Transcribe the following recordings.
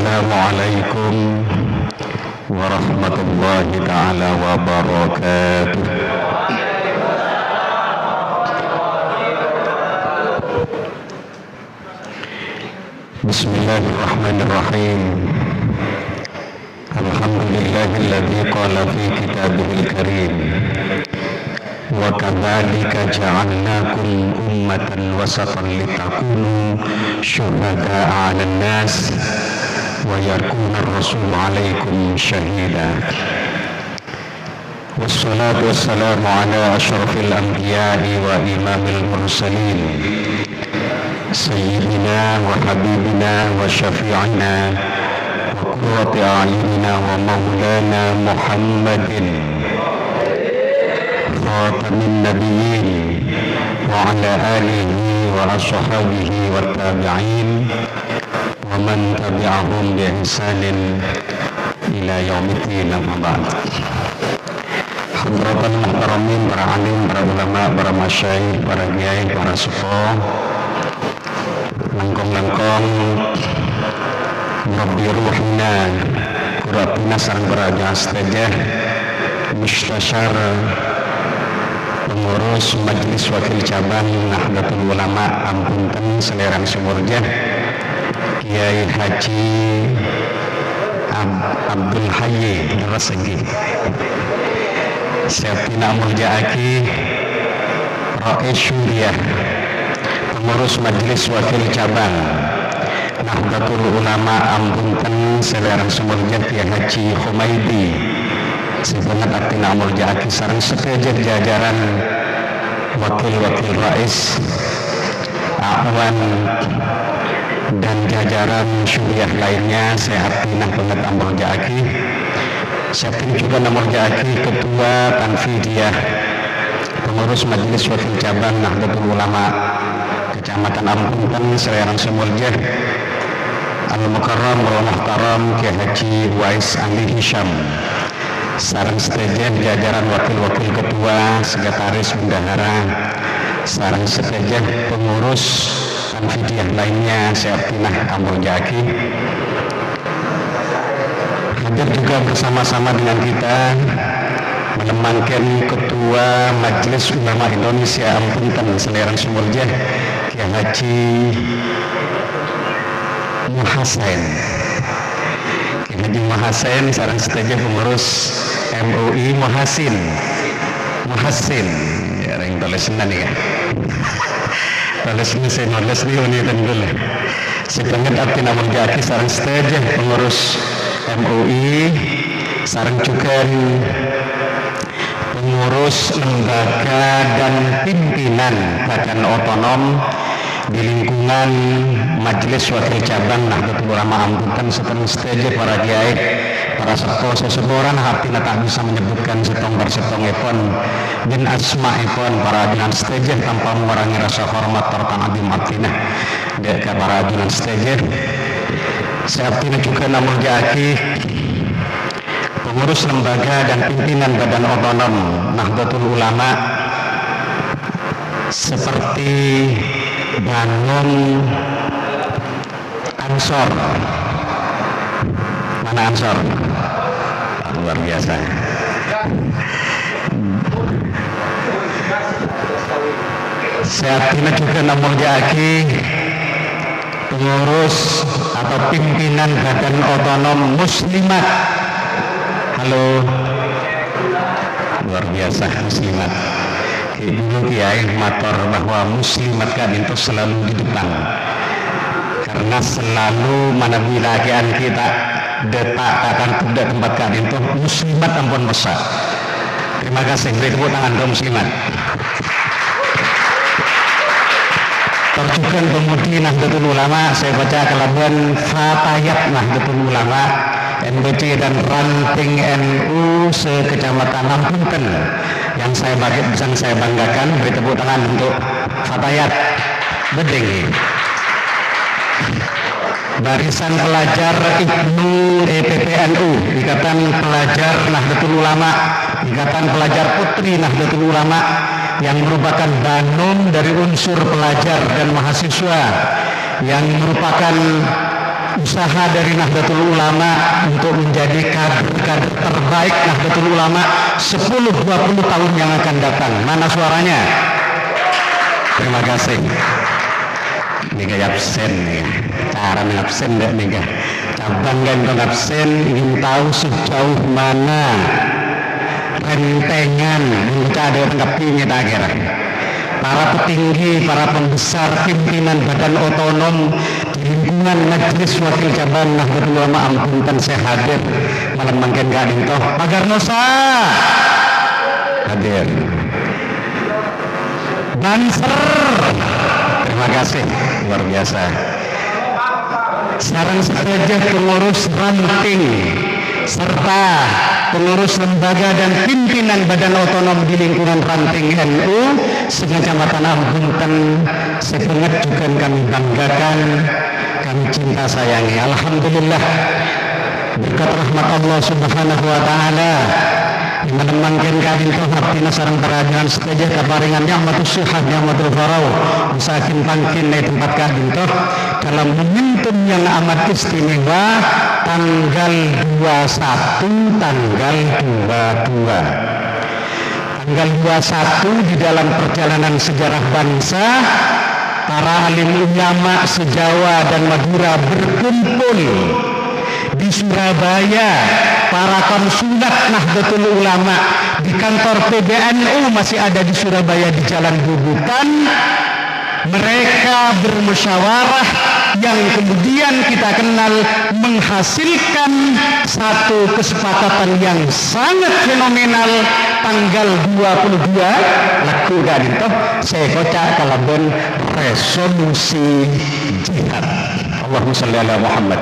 Assalamualaikum warahmatullahi ta'ala wabarakatuh. Bismillahirrahmanirrahim. Alhamdulillahilladzi qala fi kitabihil karim wa kadzalika ja'alnakum ummatan wasatan litakunu syuhada'a 'alan nas wa yakuna ar-rasulu 'alaikum syahida. Wassalatu wassalamu ala asyrafil anbiya'i wa imamil mursalin sayyidina wa habibina wa syafi'ina wa qurrati a'yunina wa maulana Muhammadin khatamin nabiyyin wa ala alihi wa ashabihi wa tabi'in wa man tabi'ahum bi ihsanin ila yaumiddin, amma ba'd. Hadratan muhtaramin, para alim, para ulama, para masyayikh, para kiai, para sepuh, langkong-langkong Rabbi ruhina kuratina sareng beraja astajah mustasyar pengurus Majelis Wakil Cabang Nahdlatul Ulama Ampunten Selerang Sumurjah Kiai Haji Abdul Hayy Resegi Syafina Muljaaki Rais Syuriah pengurus Majelis Wakil Cabang Nahdlatul Ulama Ampunten Selerang Sumurjah Kiai Haji Humaidi sebenarnya artinya Muljaaki sareng sekejar jajaran wakil-wakil rais Awan dan jajaran syuriah lainnya. Saya artinya banget Muljaaki. Saya juga Muljaaki Ketua Tanfidiyah pengurus Majelis Wakil Cabang Nahdlatul Ulama Kecamatan Ampunten Selerang Sumurjah Al-Mukarram wal Muhtaram Kiai Haji Wais Andi Hisham sareng setejen jajaran wakil-wakil ketua, sekretaris bendahara, sareng setejen pengurus Tanfidiyah lainnya. Saya Abdinah Muljaaki hadir juga bersama-sama dengan kita menemangkan Ketua Majelis Ulama Indonesia Ampunten Selerang Sumurjah Kiai Haji Muhasin Haji Muhasin sareng setejen pengurus MUI Muhasin ya yang tulisan nih ya tulisan saya nulis nih ini tenggul sebenarnya Abdinah Muljaaki sareng setejen pengurus MUI sareng juga pengurus lembaga dan pimpinan badan otonom di lingkungan Majelis Wakil Cabang Nahdlatul Ulama Ampunten setejen para kiai, para sepuh sesepuran hartina tak bisa menyebutkan setong-setongipun dan asma'ipun para ajunan setejen tanpa mengurangi rasa hormat terutama di Madinah ke para ajunan setejen. Saya artinya juga Muljaaki pengurus lembaga dan pimpinan badan otonom Nahdlatul Ulama seperti bangun Ansor. Mana Ansor? Luar biasa. Saya artinya juga Muljaaki pengurus atau pimpinan badan otonom muslimat. Halo. Luar biasa muslimat. Dulu kiai mator bahwa muslimat kan itu selalu di depan karena selalu mana wilayah kita detak akan tidak tempat kan itu muslimat ampun besar. Terima kasih, beri tepuk tangan untuk muslimat. Terjukan pemudi Nahdlatul Ulama, saya baca kelabuan Fatayat Nahdlatul Ulama NBC dan ranting NU se-Kecamatan Ampunten yang saya banggakan. Beri tepuk tangan untuk Fatayat Beding. Barisan Pelajar Ibnu PPNU, Ikatan Pelajar Nahdlatul Ulama, Ikatan Pelajar Putri Nahdlatul Ulama yang merupakan banum dari unsur pelajar dan mahasiswa yang merupakan usaha dari Nahdlatul Ulama untuk menjadi kader-kader terbaik Nahdlatul Ulama 10-20 tahun yang akan datang. Mana suaranya? Terima kasih. Ini kayak absen nih. Cara absen enggak nih? Cabang kan absen ingin tahu sejauh mana rentengan untuk ada tanggapinya tak kira. Para petinggi, para pembesar, pimpinan badan otonom di lingkungan Majelis Wakil Cabang Nahdlatul Ulama Ambuntan saya hadir malam mangken gading toh Pagar Nosa hadir. Banser, terima kasih luar biasa. Sekarang saja pengurus ranting serta pengurus lembaga dan pimpinan badan otonom di lingkungan ranting NU sekecamatan Ambuntan sepenget juga kami banggakan, kami cinta sayangi. Alhamdulillah berkat rahmat Allah Subhanahu wa taala menemangkan kadin toh hati sareng perajalan saja kabaringan ni'matus syihah ni'matul farau misakin pangkin di tempat kadin toh dalam momentum yang amat istimewa tanggal 21 tanggal 21 di dalam perjalanan sejarah bangsa para alim ulama se-Jawa dan Madura berkumpul di Surabaya. Para konsulat Nahdlatul Ulama di kantor PBNU masih ada di Surabaya di Jalan Bubutan. Mereka bermusyawarah yang kemudian kita kenal menghasilkan satu kesepakatan yang sangat fenomenal tanggal 22 laku gadin toh saya kocak kalabon resolusi jihad. Allahumma shalli ala Muhammad.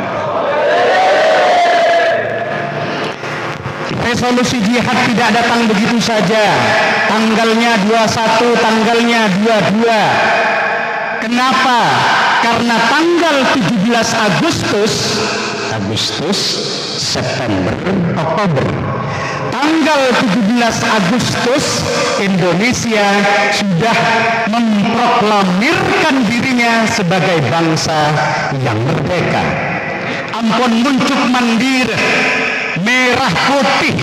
Resolusi jihad tidak datang begitu saja. Tanggalnya 21, tanggalnya 22. Kenapa? Karena tanggal 17 Agustus, September, Oktober. Tanggal 17 Agustus Indonesia sudah memproklamirkan dirinya sebagai bangsa yang merdeka. Ampun muncul mandir merah putih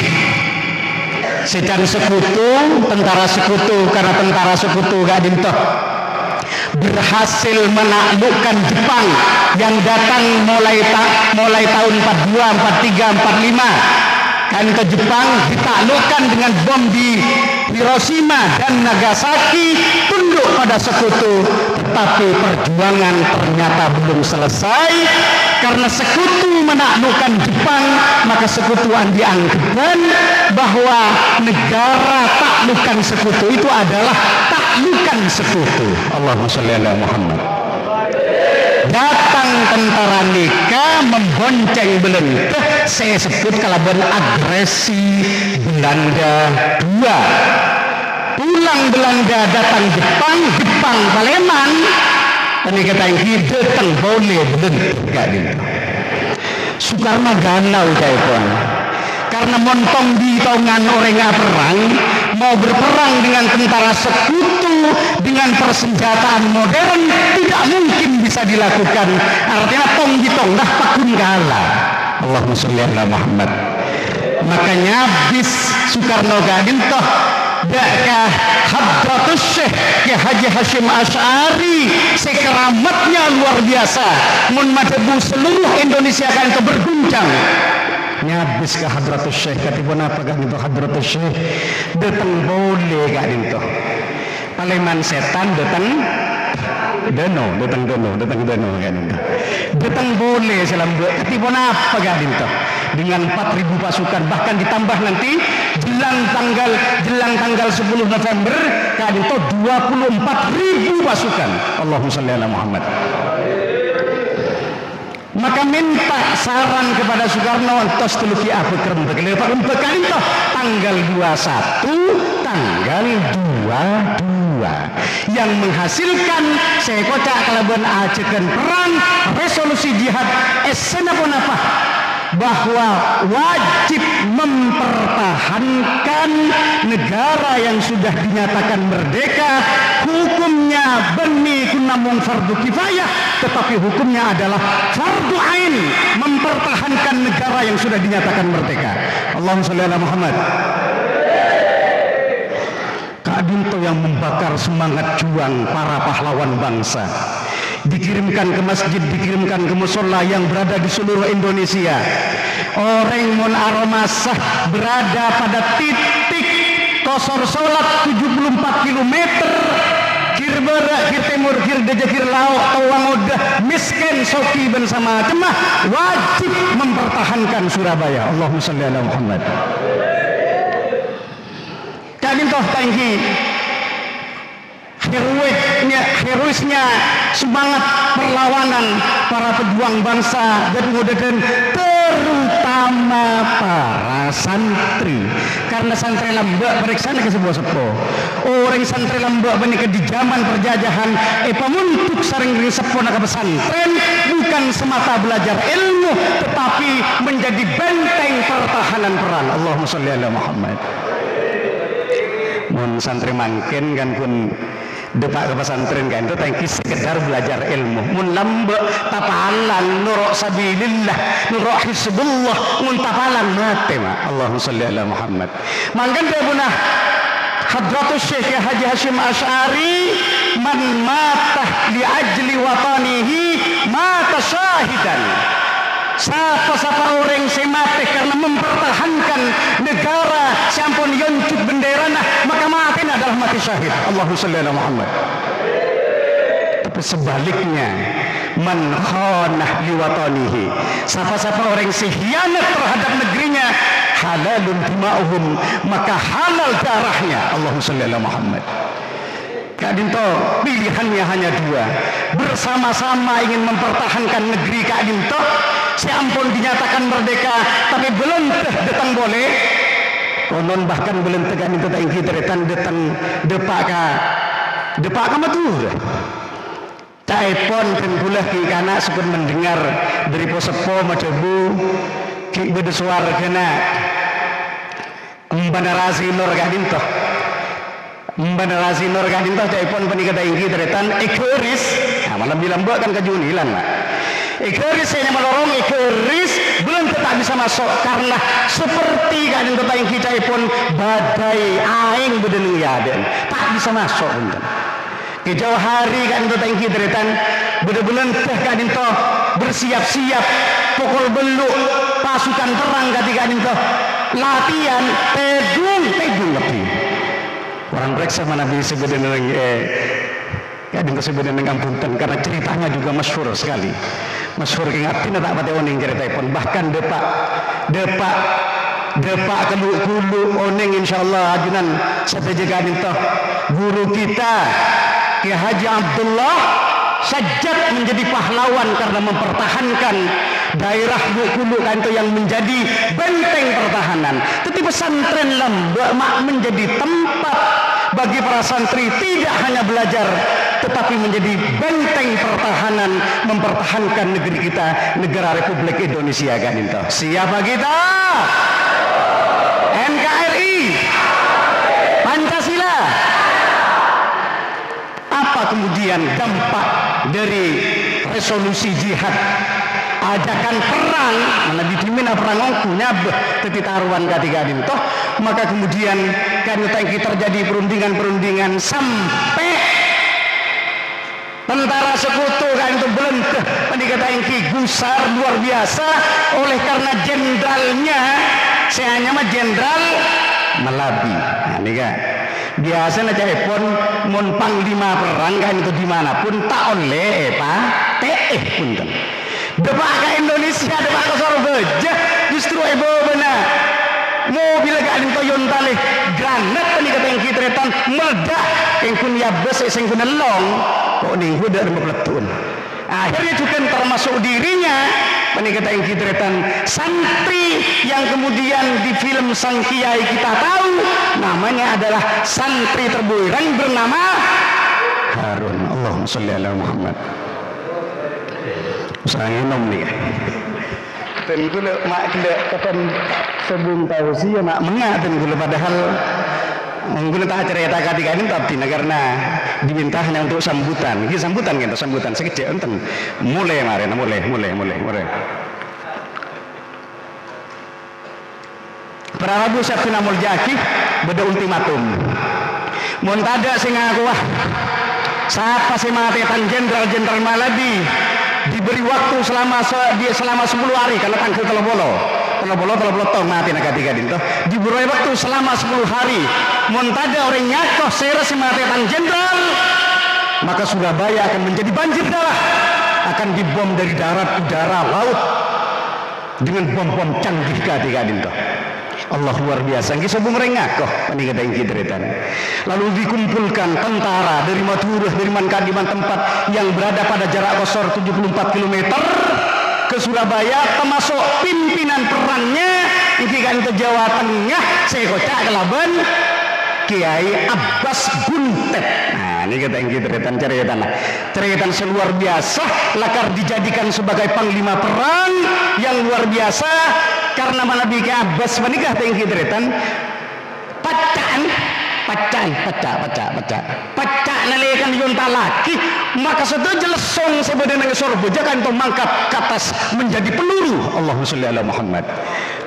secara sekutu, tentara sekutu, karena tentara sekutu gak dintoh berhasil menaklukkan Jepang yang datang mulai tahun 42, 43, 45 kan ke Jepang ditaklukkan dengan bom di Hiroshima dan Nagasaki, tunduk pada sekutu. Tetapi perjuangan ternyata belum selesai. Karena sekutu menaklukkan Jepang, maka sekutuan dianggapkan bahwa negara taklukan sekutu itu adalah taklukan sekutu. Allahumma shalli ala Muhammad. Datang tentara Nika membonceng Belanda, saya sebut kalaban agresi Belanda 2. Pulang Belanda datang Jepang Paleman. Ini kata yang datang boleh Belanda. Soekarno galau pun. Karena montong di tongan orang perang, mau berperang dengan tentara sekutu dengan persenjataan modern tidak mungkin bisa dilakukan. Artinya tong di tong dah pakun kalah. Allahumma sholli ala Muhammad. Makanya bis Soekarno gadin toh dakah Hadratus Syekh Ki Haji Hashim Asy'ari sekeramatnya luar biasa. Mun madebu seluruh Indonesia kan itu berguncang. Nyabis ke Hadratus Syekh katipun apa kan itu Hadratus Syekh datang boleh gak itu Paleman setan datang dono kan itu datang boleh salam katipun apa gak itu dengan 4.000 pasukan, bahkan ditambah nanti jelang tanggal 10 November kan itu 24.000 pasukan. Allahumma shalli ala Muhammad. Maka minta saran kepada Soekarno tos tuluki apa kerem bekal itu tanggal 21 tanggal 22 yang menghasilkan saya kocak kalaban ajakan perang resolusi jihad pun apa bahwa wajib mempertahankan negara yang sudah dinyatakan merdeka hukumnya bani kunamung fardu kifayah, tetapi hukumnya adalah fardu ain, mempertahankan negara yang sudah dinyatakan merdeka. Allahumma sholli ala Muhammad. Kak Dinto yang membakar semangat juang para pahlawan bangsa, dikirimkan ke masjid, dikirimkan ke musola yang berada di seluruh Indonesia. Orang mon aromasah berada pada titik kosor solat 74 km, kir barat, kir timur, kir deja, kir laut, tawang udah miskin, soki bersama cemah, wajib mempertahankan Surabaya. Allahumma sholli ala Muhammad. Kalian toh tangki heroisnya semangat perlawanan para pejuang bangsa dan modern, terutama para santri. Karena santri lambak periksaan ke sebuah sepo orang santri lambak menikah di zaman perjajahan pamuntuk saring ring sepo nak pesantren, bukan semata belajar ilmu, tetapi menjadi benteng pertahanan peran. Allahumma sholli ala Muhammad. Mun santri mangken kan pun depak ke pesantren kan itu tangki sekedar belajar ilmu. Mun lambek tapalan nurok sabilillah, nurok hizbullah, mun tapalan mati mak. Allahumma sholli ala Muhammad. Mangkan dia punah Hadratus Syekh Haji Hashim Asy'ari, man mata li ajli watanihi mata syahidan. Siapa-siapa orang yang mati karena mempertahankan negara, sampun yoncut benderana, maka mati adalah mati syahid. Allahumma sholli ala Muhammad. Tapi sebaliknya, man khanah liwatanihi, siapa-siapa orang yang khianat terhadap negerinya, halalun dima'uhum, maka halal darahnya. Allahumma sholli ala Muhammad. Kak Dinto pilihannya hanya dua, bersama-sama ingin mempertahankan negeri Kak Dinto, seampun dinyatakan merdeka tapi belum datang boleh konon bahkan belum tegan itu tak ingin teretan datang depak kamu tuh telepon kan pula ki kana sebut mendengar dari posepo macobu ki beda suara kena Mbanarasi Nur Kak Dinto Mbanarasi Nur Kak Dinto telepon penikah tak ingin teretan ikeris malam bilang buat kan kejunilan mak ikeris ini melorong ikeris belum tetap bisa masuk karena seperti kan yang tetap yang kita pun badai aing bedenung yaden tak bisa masuk pun ke jauh hari kan tetap yang kita retan bener-bener teh kan itu bersiap-siap pukul beluk pasukan perang ketika itu latihan tegung lebih orang periksa mana bisa bedenung kadang kesebenarnya dengan punten karena ceritanya juga masyhur sekali. Masyhur ingatin tak pati oning cerita pun bahkan depak kelu oning insyaallah ajunan setejekan itu guru kita Ki Haji Abdullah Sajjad menjadi pahlawan karena mempertahankan daerah Bukulu kan itu yang menjadi benteng pertahanan. Tetapi pesantren Lembak menjadi tempat bagi para santri tidak hanya belajar tetapi menjadi benteng pertahanan, mempertahankan negeri kita, negara Republik Indonesia kan itu. Siapa kita? NKRI, Pancasila. Apa kemudian dampak dari resolusi jihad? Ajakan perang, mana ditimina perang ongkunya tetitaruan ketiga dintoh, maka kemudian kan terjadi perundingan sampai tentara sekutu kan itu belenteh dikatakan gusar luar biasa oleh karena jenderalnya saya hanya mah jenderal Malabi. Nah ini kan biasa aja pun mun panglima perang kan itu dimanapun tak oleh pun kan depak ke Indonesia depak ke Surabaya justru benar mobil kan itu yontaleh granat kan dikatakan kitretan meledak yang kun yabes yang kun long kok nih udah meletup. Akhirnya juga termasuk dirinya menikah yang kitretan santri yang kemudian di film Sang Kiai kita tahu namanya adalah santri terbuirang bernama Harun. Allahumma sholli ala Muhammad. Saya nom nih. Tentu mak tidak kapan sebelum tahu sih ya mak mengaten dulu padahal menggunakan tak cerita ketika ini tapi karena diminta hanya untuk sambutan. Ini sambutan kita sambutan sekejap enten. Mulai mari, mulai. Para Rabu Sabtu namul jaki beda ultimatum. Mun tada sing ngaku wah. Siapa sih matetan jenderal Maladi diberi waktu selama 10 hari karena tanggal telobolo tong mati nak ketiga dinto diberi waktu selama 10 hari montada orang nyakoh seres matetan jenderal maka Surabaya akan menjadi banjir darah, akan dibom dari darat, udara, laut dengan bom-bom canggih ketiga dinto. Allah luar biasa. Kisah mengakoh peningkatan kita. Lalu dikumpulkan tentara dari Madura, dari Mankadiman tempat yang berada pada jarak kosor 74 km ke Surabaya, termasuk pimpinan perangnya ikan ke Jawa Tengah, saya kocak kelaban Kiai Abbas Buntet. Nah, ini kata yang cerita seluar biasa, lakar dijadikan sebagai panglima perang yang luar biasa. Karena mana Kiai Abbas menikah dengan cerita pacak nalekan yunta laki maka sudah jelas song sebenarnya sorboja kan itu mangkat ke atas menjadi peluru. Allahumma sholli ala Muhammad.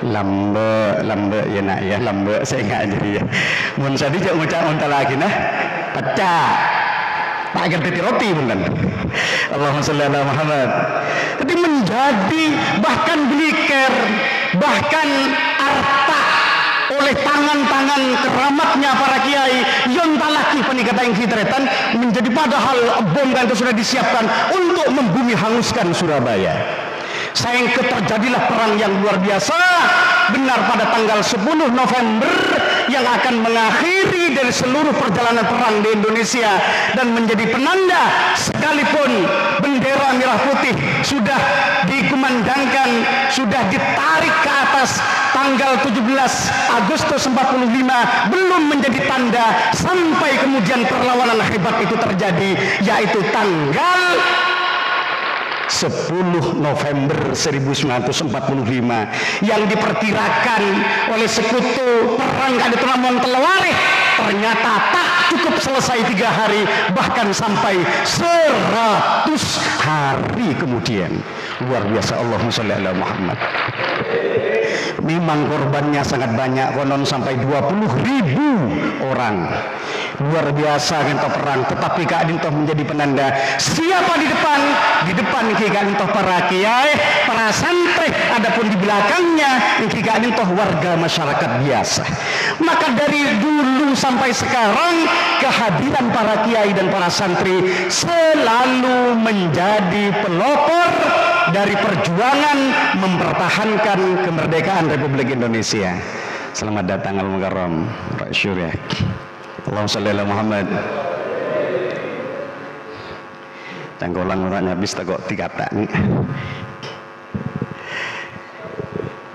Lambe ya nak ya lambe saya enggak jadi ya mun sadi jak ngucap unta lagi nah pacak pak gerti roti bukan. Allahumma sholli ala Muhammad. Jadi menjadi bahkan bliker bahkan arta oleh tangan-tangan keramatnya para kiai yang talaki penikatan hitretan menjadi padahal bom kan itu sudah disiapkan untuk membumi hanguskan Surabaya. Sayang terjadilah perang yang luar biasa benar pada tanggal 10 November yang akan mengakhiri dari seluruh perjalanan perang di Indonesia dan menjadi penanda sekalipun bendera merah putih sudah dikumandangkan, sudah ditarik ke atas tanggal 17 Agustus 45 belum menjadi tanda sampai kemudian perlawanan hebat itu terjadi, yaitu tanggal 10 November 1945 yang diperkirakan oleh sekutu perang Kadut Ramon Telawari ternyata tak cukup selesai 3 hari bahkan sampai 100 hari kemudian. Luar biasa. Allahumma sholli ala Muhammad. Memang korbannya sangat banyak, konon sampai 20.000 orang. Luar biasa kita perang, tetapi Kak Dintoh menjadi penanda siapa di depan Kak Dintoh para kiai, para santri, adapun di belakangnya Kak Dintoh warga masyarakat biasa. Maka dari dulu sampai sekarang kehadiran para kiai dan para santri selalu menjadi pelopor dari perjuangan mempertahankan kemerdekaan Republik Indonesia. Selamat datang al-mukarram Pak Syurya. Allahumma sholli ala Muhammad. Tanggolan orangnya habis tak kok dikata nih.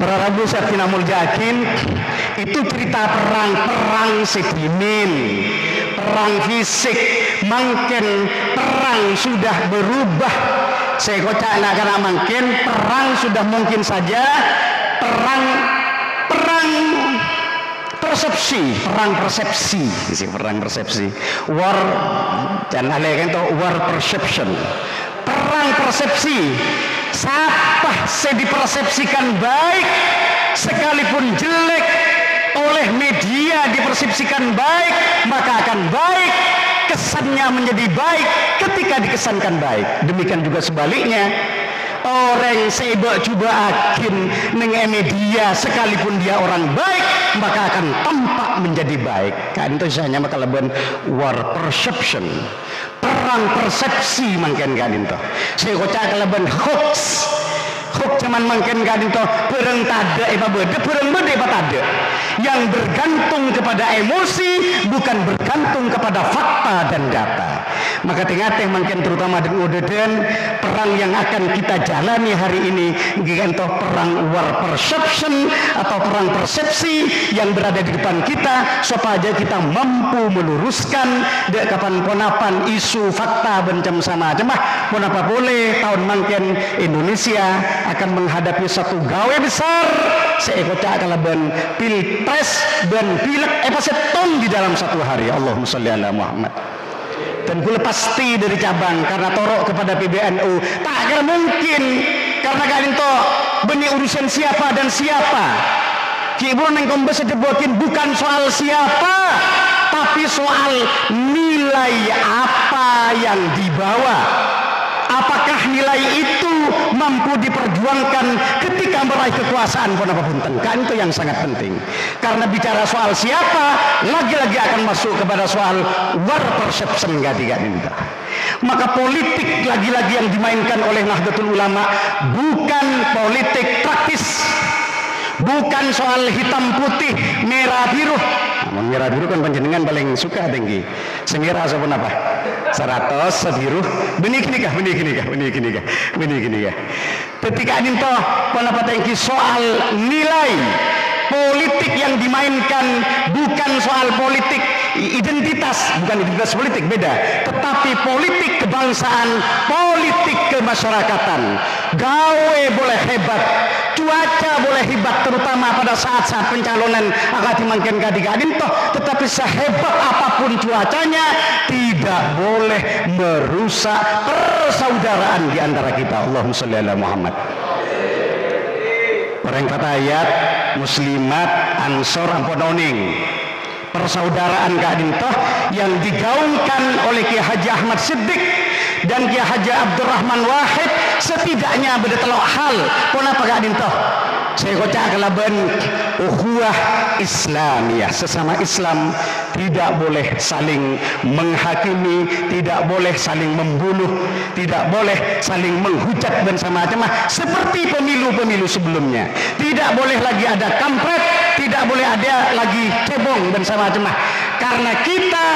Para Rabu Sabtu namul jakin itu cerita perang sedimin, perang fisik, mungkin perang sudah berubah. Saya kocak nak karena mungkin perang sudah mungkin saja perang persepsi, war dan alaikan itu war perception, perang persepsi. Siapa saya dipersepsikan baik sekalipun jelek oleh media dipersepsikan baik maka akan baik, kesannya menjadi baik ketika dikesankan baik. Demikian juga sebaliknya, orang seba coba akin dengan media sekalipun dia orang baik maka akan tampak menjadi baik. Kan itu hanya maka leban war perception, perang persepsi mungkin kan itu. Saya kocak leban hoax cuman mungkin kan itu perang tada perang beda tada yang bergantung kepada emosi bukan bergantung kepada fakta dan data. Maka tengah-tengah mungkin terutama di Udeden perang yang akan kita jalani hari ini entah perang war perception atau perang persepsi yang berada di depan kita supaya kita mampu meluruskan dek kapan ponapan isu fakta bencam sama jemah ponapa boleh tahun mungkin Indonesia akan menghadapi satu gawe besar seekota kalaban pilpres dan pilek pasetong di dalam satu hari. Allahumma sholli ala Muhammad. Dan gue pasti dari cabang karena torok kepada PBNU tak akan mungkin karena kalian toh benih urusan siapa dan siapa Ibu neng kombes sedebukin bukan soal siapa tapi soal nilai apa yang dibawa. Apakah nilai itu mampu diperjuangkan ketika meraih kekuasaan pun apapun kan itu yang sangat penting. Karena bicara soal siapa lagi-lagi akan masuk kepada soal war perception gadiga-gadiga. Maka politik lagi-lagi yang dimainkan oleh Nahdlatul Ulama bukan politik praktis, bukan soal hitam putih merah biru. Merah biru kan panjenengan paling suka tinggi. Semerah apa apa? 100 sebiru benih gini kah. Ketika ini toh pendapat yang soal nilai politik yang dimainkan bukan soal politik identitas, bukan identitas politik beda, tetapi politik kebangsaan, politik kemasyarakatan. Gawe boleh hebat, cuaca boleh hebat, terutama pada saat-saat pencalonan akan dimainkan kadang-kadang toh, tetapi sehebat apapun cuacanya tidak boleh merusak persaudaraan di antara kita. Allahumma sholli ala Muhammad. Orang kata ayat muslimat ansor ampononing persaudaraan kadintoh yang digaungkan oleh Kiai Haji Ahmad Siddiq dan Kiai Haji Abdurrahman Wahid setidaknya beda telok hal kenapa kadintoh saya kocak kelaban ukhuwah Islamiyah, sesama Islam tidak boleh saling menghakimi, tidak boleh saling membunuh, tidak boleh saling menghujat dan sama macam seperti pemilu-pemilu sebelumnya. Tidak boleh lagi ada kampret, tidak boleh ada lagi cebong dan sama macam karena kita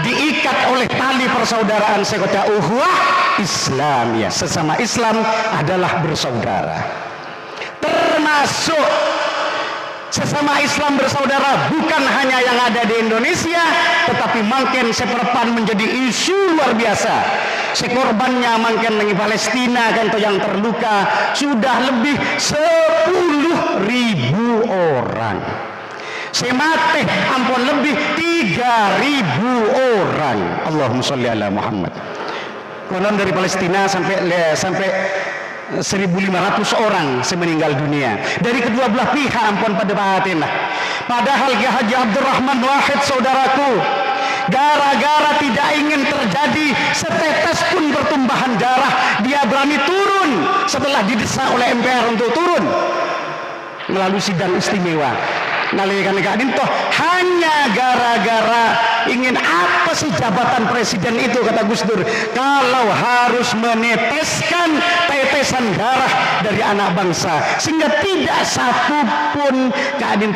diikat oleh tali persaudaraan sekota ukhuwah Islamiyah. Sesama Islam adalah bersaudara. Termasuk sesama Islam bersaudara bukan hanya yang ada di Indonesia, tetapi makin seperpan menjadi isu luar biasa. Sekorbannya makin di Palestina kan yang terluka sudah lebih 10.000 orang. Semate ampun lebih 3.000 orang. Allahumma sholli ala Muhammad. Konon dari Palestina sampai 1.500 orang meninggal dunia dari kedua belah pihak ampun pada batin. Padahal Kiai Haji Abdurrahman Wahid saudaraku gara-gara tidak ingin terjadi setetes pun pertumbuhan darah dia berani turun setelah didesak oleh MPR untuk turun melalui sidang istimewa. Nalikan toh hanya gara-gara ingin apa sih jabatan presiden itu kata Gus Dur kalau harus meneteskan tetesan darah dari anak bangsa sehingga tidak satu pun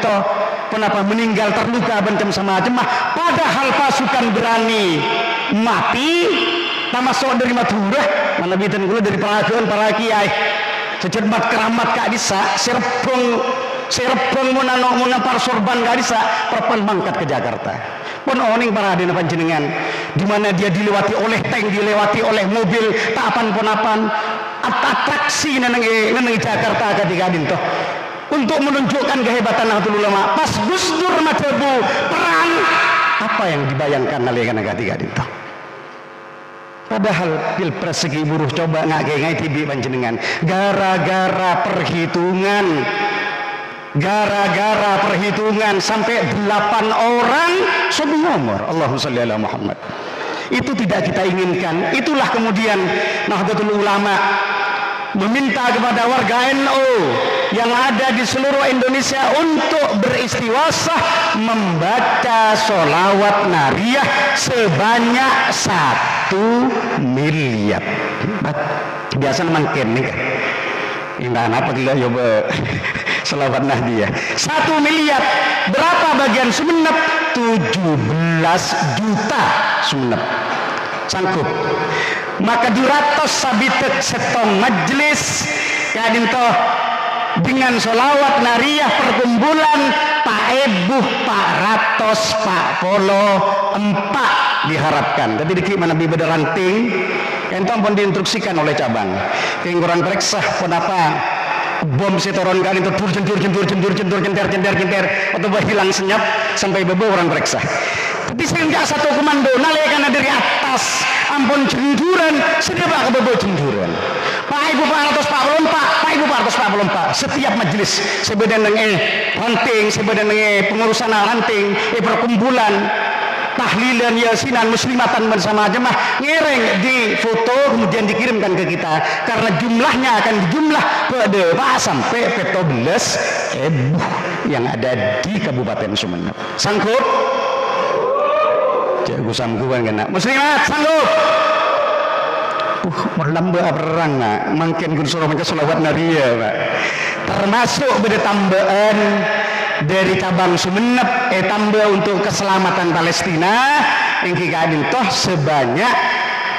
toh kenapa meninggal terluka bencam sama jemah padahal pasukan berani mati tamasuk dari Madura mana bitan gula dari para kiai secermat keramat kak disa Serpong muna par sorban gak bisa perpan mangkat ke Jakarta pun oning para adina panjenengan di mana dia dilewati oleh tank, dilewati oleh mobil tapan ponapan atraksi neneng Jakarta ketika dintoh untuk menunjukkan kehebatan Nahdlatul Ulama pas Gus Dur madebu perang apa yang dibayangkan nalikan ketika dintoh padahal pilpres segi buruh coba ngai tibi panjenengan gara-gara perhitungan sampai 8 orang sebelum nomor Allahumma sholli ala Muhammad itu tidak kita inginkan. Itulah kemudian Nahdlatul Ulama meminta kepada warga NU yang ada di seluruh Indonesia untuk beristighosah membaca sholawat nariyah sebanyak 1 miliar. Biasa makin nih indah apa gila coba selawat nahdiyah 1 miliar berapa bagian sumenep 17 juta sumenep sanggup. Maka duratos sabitet setong majlis kadin toh dengan solawat nariyah perkumpulan Pak Ebuh, Pak Ratos, Pak Polo empat diharapkan. Jadi dikit mana bibeda ranting entong pun diinstruksikan oleh cabang kengurang periksa pun apa bom setoron kali itu jentur atau hilang senyap sampai bebo orang periksa. Tapi sehingga satu komando nalai karena dari atas ampun cenduran sedang ke bebo cenduran. Pak Ibu Pak Ratos Pak Pelompak, Pak Ibu Pak Ratos Pak Pelompak. Setiap majelis sebeden dengan ranting, sebeden dengan pengurusan ranting, perkumpulan tahlilan yasinan muslimatan bersama jemaah ngereng di foto kemudian dikirimkan ke kita karena jumlahnya akan dijumlah pada sampai 14 yang ada di Kabupaten Sumeneb. Sanggup? Jago sanggupan kena muslimat sanggup. Merlamba perang nak mungkin kun suruh macam selawat naria pak. Termasuk pada tambahan dari cabang Sumeneb tambah untuk keselamatan Palestina yang kikadin toh sebanyak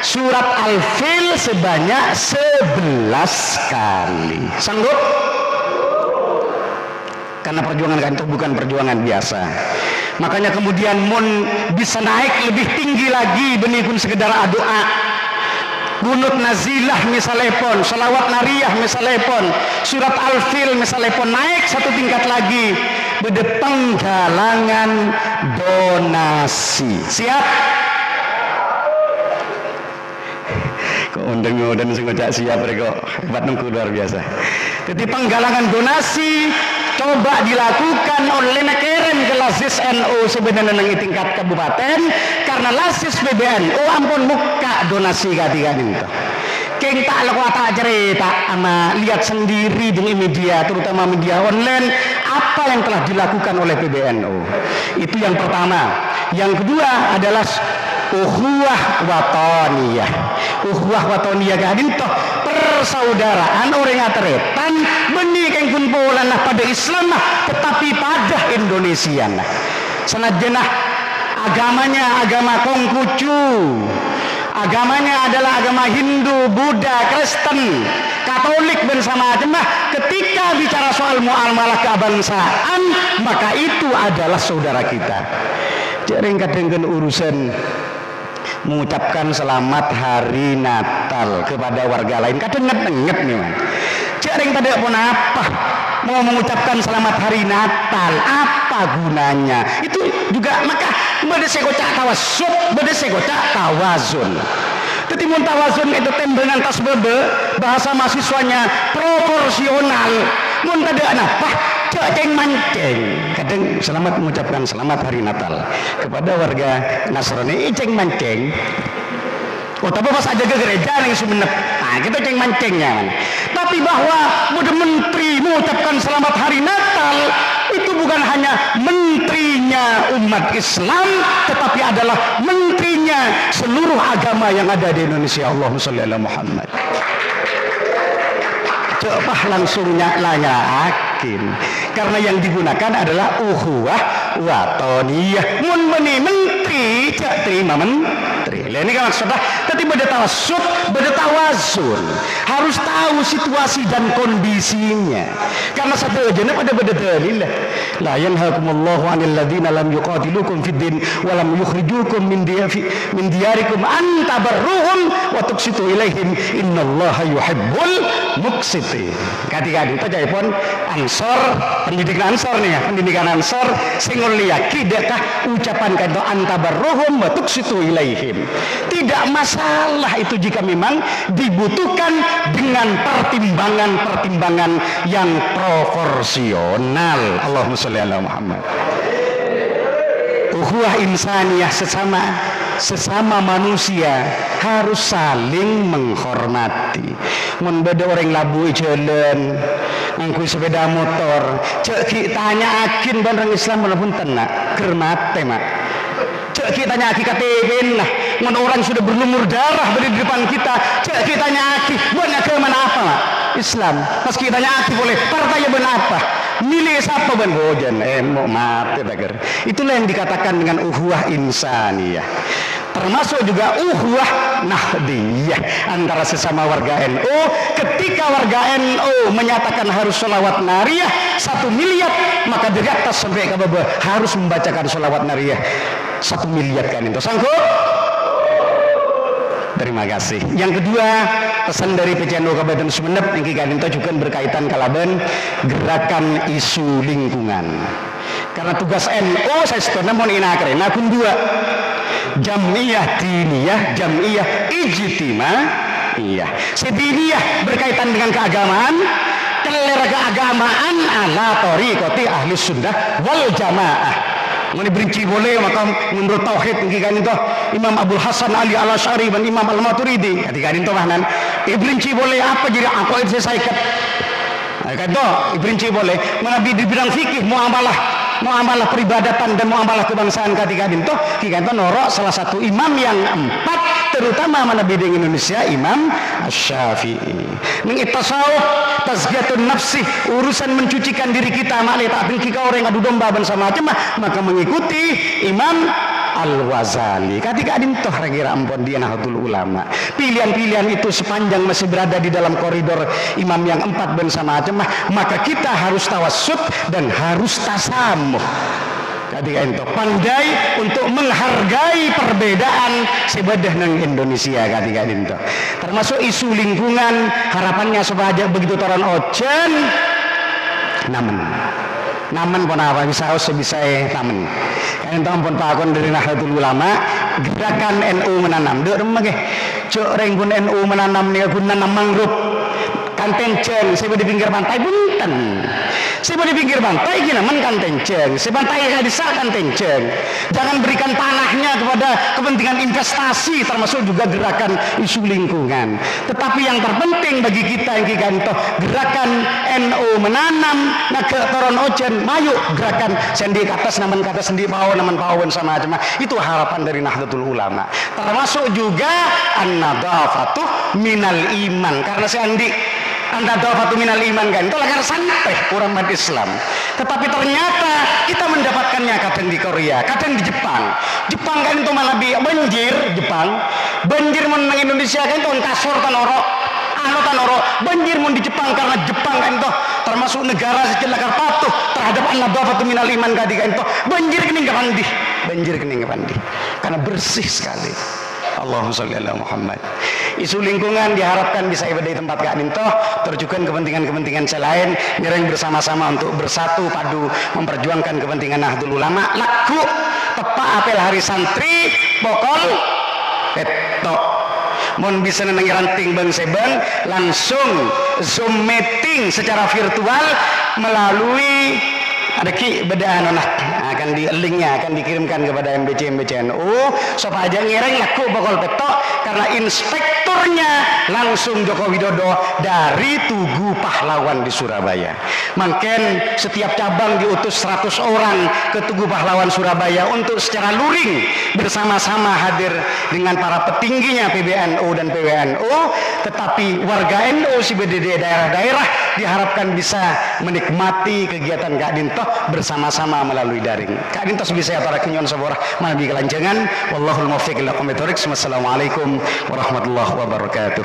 surat Al-Fil sebanyak 11 kali. Sanggup? Karena perjuangan kan itu bukan perjuangan biasa. Makanya kemudian mun bisa naik lebih tinggi lagi benikun sekedar doa. Kunut nazilah misalnya pun, salawat nariyah misalnya pun, surat Al-Fil misalnya pun naik satu tingkat lagi. Beda penggalangan donasi. Siap? Kok undang-undang ngocak siap kok. Hebat nunggu luar biasa. Jadi penggalangan donasi coba dilakukan oleh nekeren ke Lasis NU sebenarnya di tingkat kabupaten karena Lasis PBNU ampun muka donasi katikan itu. Keng tak tak cerita ama lihat sendiri di media terutama media online apa yang telah dilakukan oleh PBNU. Itu yang pertama. Yang kedua adalah ukhuwah watoniyah. Ukhuwah watoniyah kadin toh persaudaraan orang ateretan benih keng kumpulan lah pada Islam lah tetapi pada Indonesia lah. Senajanah agamanya agama Konghucu, agamanya adalah agama Hindu, Buddha, Kristen, Katolik bersama jemaah. Ketika bicara soal muamalah kebangsaan maka itu adalah saudara kita. Jarang kadang urusan mengucapkan selamat hari Natal kepada warga lain kadang nget memang. Jarang tadi pun apa mau mengucapkan selamat hari Natal apa gunanya? Itu juga maka beda segocak tawasud, beda segocak tawazun. Jadi muntawazun itu tembengan tas bebe bahasa mahasiswanya proporsional. Mun tadi apa? Ceng mancing. Kadang selamat mengucapkan selamat hari Natal kepada warga Nasrani. Ceng mancing. Oh tapi pas aja ke gereja nih Sumeneb. Nah kita ceng mancingnya. Tapi bahwa mudah menteri mengucapkan selamat hari Natal itu bukan hanya menterinya umat Islam tetapi adalah menterinya seluruh agama yang ada di Indonesia. Allahumma sholli ala Muhammad. Coba langsung nyakin karena yang digunakan adalah ukhuwah watoniyah. Mun meni menteri cak terima menteri. Ini kan maksudnya tapi beda tawassut, beda tawazun. Harus tahu situasi dan kondisinya. Karena satu aja pada beda dalil. La yanhakumullahu 'anil ladzina lam yuqatilukum fid din wa lam yukhrijukum min diyarikum an tabarruhum wa tuqsitu ilaihim innallaha yuhibbul muqsitin. Kati-kati itu jadi pun Ansor, pendidikan Ansor nih ya, pendidikan Ansor singul liyaki dekah ucapan kata antabarruhum wa tuqsitu ilaihim. Tidak masalah itu jika memang dibutuhkan dengan pertimbangan-pertimbangan yang proporsional. Allahumma sholli ala Muhammad. Ukhuwah insaniyah sesama manusia harus saling menghormati. Mun beda orang labu jalan angkui sepeda motor cek kita tanya akin barang Islam walaupun tenak kermate mak cek kita tanya aki kategin lah mun orang sudah berlumur darah di depan kita cek kita tanya aki buatnya ke mana apa mak Islam pas kita tanya aki boleh partainya benar apa milih siapa ben gojan mau mati bager. Itulah yang dikatakan dengan ukhuwah insaniyah. termasuk juga uhwah nahdiyah antara sesama warga NU. Ketika warga NU menyatakan harus sholawat nariyah 1 miliar, maka dari atas sampai ke bawah harus membacakan sholawat nariyah 1 miliar kan itu sanggup. Terima kasih. Yang kedua, pesan dari PCNU Kabupaten Sumeneb yang kita juga berkaitan kalaban gerakan isu lingkungan. Karena tugas NU saya sebenarnya mau inakre. Nah, kedua, jamiyah diniyah, jamiyah ijtimaiyah. Sediniyah berkaitan dengan keagamaan, keler keagamaan ala thoriqati ahli sunnah wal jamaah. Mau diberinci boleh maka menurut tauhid kan itu Imam Abdul Hasan Ali Al Asy'ari dan Imam Al Maturidi ketika itu mahnan diberinci boleh apa jadi aku itu saya ikat kata diberinci boleh menabi di bidang fikih muamalah peribadatan dan muamalah kebangsaan ketika itu norok salah satu imam yang 4 terutama mana bidang Indonesia Imam Asy-Syafi'i. Tasawuf tazkiyatun nafsi, urusan mencucikan diri kita makle tak bingki kau orang adu domba bersama macam maka mengikuti Imam Al-Ghazali. Ketika adintoh kira ampun dia Nahdlatul Ulama. Pilihan-pilihan itu sepanjang masih berada di dalam koridor imam yang 4 bersama macam maka kita harus tawassut dan harus tasamuh. Ketika itu pandai untuk menghargai perbedaan sebedah nang Indonesia ketika itu. Termasuk isu lingkungan harapannya supaya begitu toran ojen namen pun apa bisa namen. Kan tampun pakon dari Nahdlatul Ulama gerakan NU menanam. Dek remeh cok renggun NU menanam nih guna nanam mangrove. Kantenceng, saya di pinggir pantai bunten. Saya di pinggir pantai gini men kantenceng. Saya pantai kayak desa kantenceng. Jangan berikan tanahnya kepada kepentingan investasi termasuk juga gerakan isu lingkungan. Tetapi yang terpenting bagi kita yang kikanto gerakan NU menanam nak ke toron ojen mayu gerakan sendi ke atas naman ke atas sendi pawon naman pawon sama aja itu harapan dari Nahdlatul Ulama. Termasuk juga an-nadhafatu minal iman karena seandi an-nadhafatu minal iman kan itu lagar sampai orang umat Islam. Tetapi ternyata kita mendapatkannya kadang di Korea, kadang di Jepang kan itu malah banjir Jepang, banjir menang Indonesia kan itu kasur tanoro banjir mun di Jepang karena Jepang kan itu termasuk negara sejenak patuh terhadap an-nadhafatu minal iman kan itu banjir kening pandi karena bersih sekali. Allahumma sholli ala Muhammad. Isu lingkungan diharapkan bisa ibadah di tempat Kak Dinto terjukan kepentingan-kepentingan selain nireng bersama-sama untuk bersatu padu memperjuangkan kepentingan Nahdlatul Ulama. Laku tepak apel hari santri pokol petok mon bisa nenang ranting bang sebang langsung Zoom meeting secara virtual melalui ada ki bedaan akan di linknya akan dikirimkan kepada MBC-NU supaya aja ngereng laku bakal petok karena inspekturnya langsung Joko Widodo dari Tugu Pahlawan di Surabaya. Makin setiap cabang diutus 100 orang ke Tugu Pahlawan Surabaya untuk secara luring bersama-sama hadir dengan para petingginya PBNU dan PWNU. Tetapi warga NU di daerah-daerah diharapkan bisa menikmati kegiatan Kak Dinto bersama-sama melalui daring. Kak Dinto bisa para kenyon seborah manabi kelanjangan. Wallahul muwaffiq ila aqwamit thoriq. Wassalamualaikum warahmatullahi wabarakatuh.